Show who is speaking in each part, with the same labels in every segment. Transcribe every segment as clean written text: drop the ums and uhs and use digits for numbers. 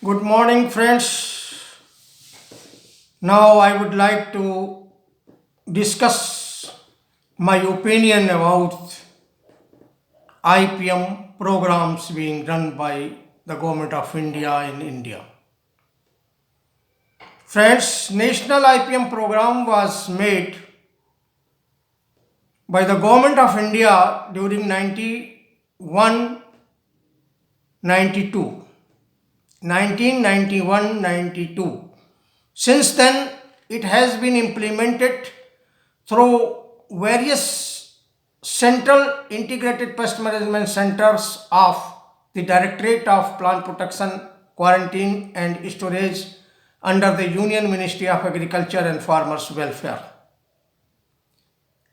Speaker 1: Good morning, friends. Now, I would like to discuss my opinion about IPM programs being run by the Government of India in India. Friends, National IPM program was made by the Government of India during 91 92. 1991-92. Since then, it has been implemented through various central integrated pest management centers of the Directorate of Plant Protection, Quarantine and Storage under the Union Ministry of Agriculture and Farmers Welfare.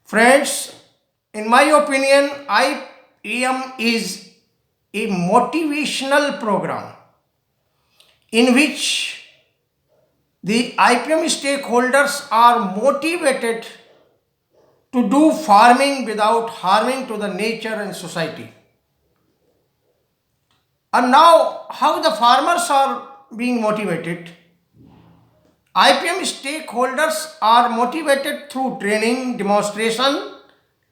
Speaker 1: Friends, in my opinion, IPM is a motivational program in which the IPM stakeholders are motivated to do farming without harming to the nature and society. And now, how the farmers are being motivated? IPM stakeholders are motivated through training, demonstration,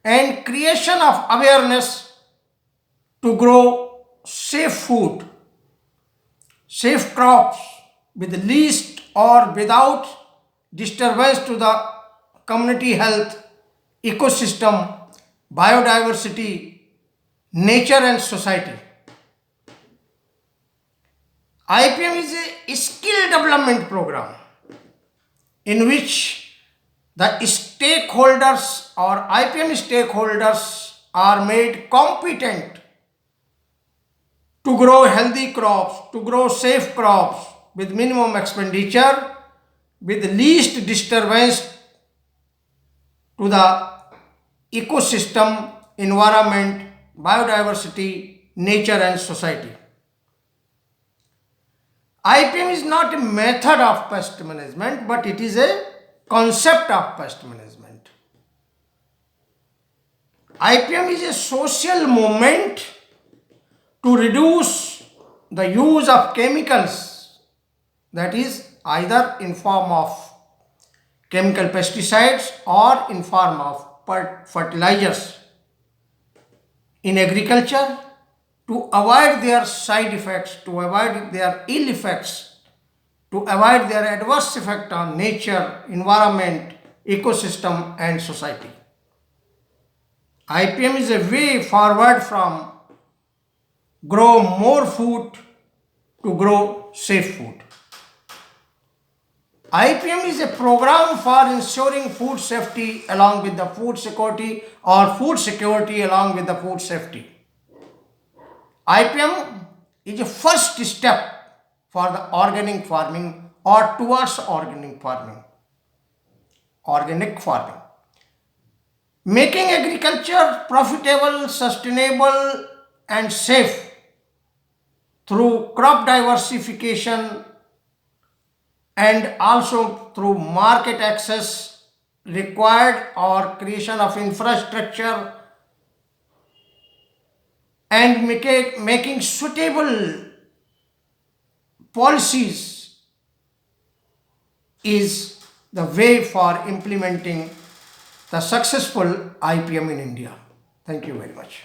Speaker 1: and creation of awareness to grow safe food, safe crops with least or without disturbance to the community health, ecosystem, biodiversity, nature and society. IPM is a skill development program in which the stakeholders or IPM stakeholders are made competent to grow healthy crops, to grow safe crops with minimum expenditure, with least disturbance to the ecosystem, environment, biodiversity, nature and society. IPM is not a method of pest management, but it is a concept of pest management. IPM is a social movement to reduce the use of chemicals, that is either in form of chemical pesticides or in form of fertilizers in agriculture, to avoid their side effects, to avoid their ill effects, to avoid their adverse effect on nature, environment, ecosystem and society. IPM is a way forward from grow more food to grow safe food. IPM is a program for ensuring food safety along with the food security or food security along with the food safety. IPM is a first step for the organic farming or towards organic farming. Making agriculture profitable, sustainable and safe through crop diversification and also through market access required or creation of infrastructure and making suitable policies is the way for implementing the successful IPM in India. Thank you very much.